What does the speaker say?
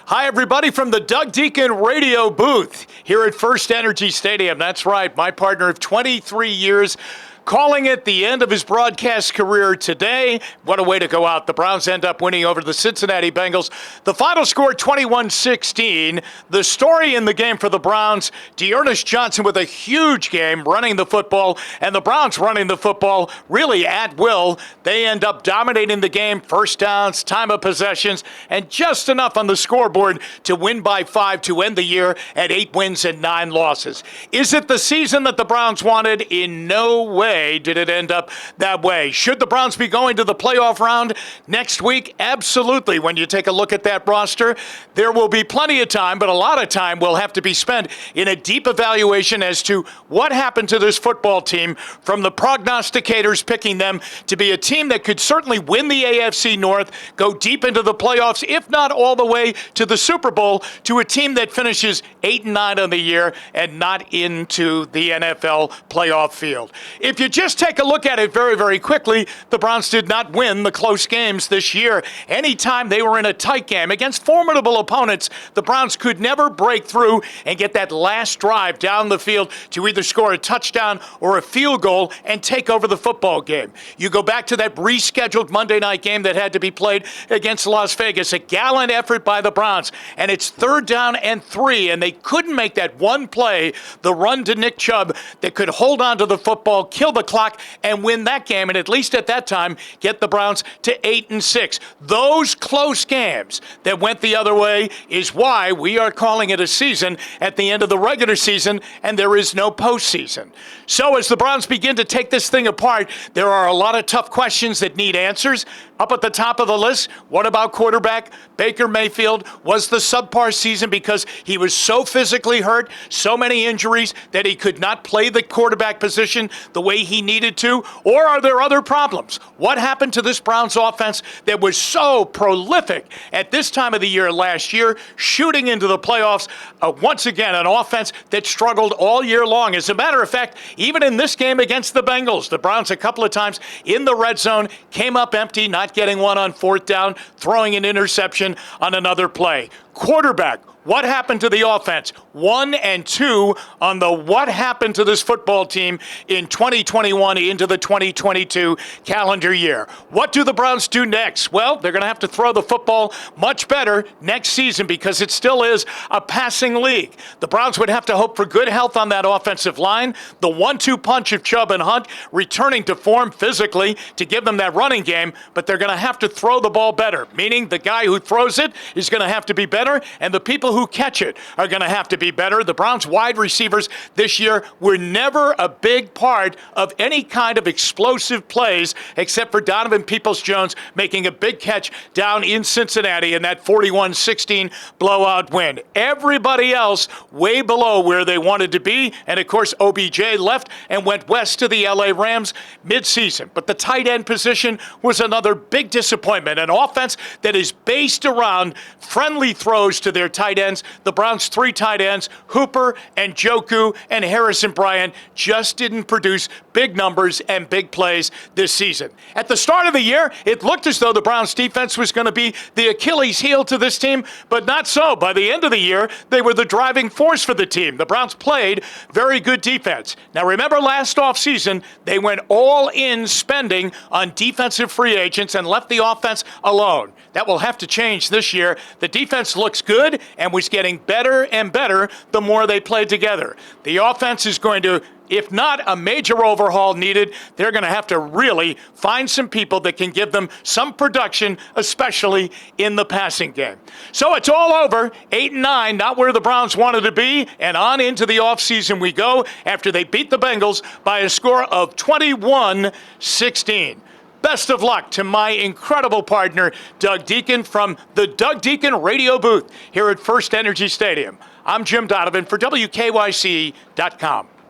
Hi, everybody, from the Doug Deacon radio booth here at First Energy Stadium. That's right, my partner of 23 years, calling it the end of his broadcast career today. What a way to go out. The Browns end up winning over the Cincinnati Bengals. The final score, 21-16. The story in the game for the Browns, Dearness Johnson with a huge game running the football, and the Browns running the football really at will. They end up dominating the game, first downs, time of possessions, and just enough on the scoreboard to win by 5 to end the year at 8 wins and 9 losses. Is it the season that the Browns wanted? In no way did it end up that way. Should the Browns be going to the playoff round next week? Absolutely. When you take a look at that roster, there will be plenty of time, but a lot of time will have to be spent in a deep evaluation as to what happened to this football team, from the prognosticators picking them to be a team that could certainly win the AFC North, go deep into the playoffs, if not all the way to the Super Bowl, to a team that finishes 8-9 on the year and not into the NFL playoff field. If you just take a look at it very, very quickly, the Browns did not win the close games this year. Anytime they were in a tight game against formidable opponents, the Browns could never break through and get that last drive down the field to either score a touchdown or a field goal and take over the football game. You go back to that rescheduled Monday night game that had to be played against Las Vegas, a gallant effort by the Browns, and it's 3rd down and 3, and they couldn't make that one play, the run to Nick Chubb, that could hold on to the football, kill the clock, and win that game, and at least at that time, get the Browns to 8-6. Those close games that went the other way is why we are calling it a season at the end of the regular season, and there is no postseason. So as the Browns begin to take this thing apart, there are a lot of tough questions that need answers. Up at the top of the list, what about quarterback? Baker Mayfield was the subpar season because he was so physically hurt, so many injuries, that he could not play the quarterback position the way he needed to? Or are there other problems? What happened to this Browns offense that was so prolific at this time of the year last year, shooting into the playoffs? Once again, an offense that struggled all year long. As a matter of fact, even in this game against the Bengals, the Browns a couple of times in the red zone came up empty, not getting one on 4th down, throwing an interception on another play. Quarterback, what happened to the offense? 1 and 2 on the what happened to this football team in 2021 into the 2022 calendar year. What do the Browns do next? Well, they're going to have to throw the football much better next season because it still is a passing league. The Browns would have to hope for good health on that offensive line, the 1-2 punch of Chubb and Hunt returning to form physically to give them that running game, but they're going to have to throw the ball better, meaning the guy who throws it is going to have to be better, and the people who catch it are going to have to be better. The Browns wide receivers this year were never a big part of any kind of explosive plays except for Donovan Peoples-Jones making a big catch down in Cincinnati in that 41-16 blowout win. Everybody else way below where they wanted to be, and of course OBJ left and went west to the LA Rams midseason. But the tight end position was another big disappointment. An offense that is based around friendly throws to their tight ends. The Browns' 3 tight ends, Hooper and Njoku and Harrison Bryant, just didn't produce big numbers and big plays this season. At the start of the year, it looked as though the Browns' defense was going to be the Achilles heel to this team, but not so. By the end of the year, they were the driving force for the team. The Browns played very good defense. Now, remember last offseason, they went all in spending on defensive free agents and left the offense alone. That will have to change this year. The defense looks good and was getting better and better the more they played together. The offense is going to, if not a major overhaul needed, they're going to have to really find some people that can give them some production, especially in the passing game. So it's all over. 8-9, not where the Browns wanted to be, and on into the offseason we go after they beat the Bengals by a score of 21-16. Best of luck to my incredible partner, Doug Deacon, from the Doug Deacon radio booth here at First Energy Stadium. I'm Jim Donovan for WKYC.com.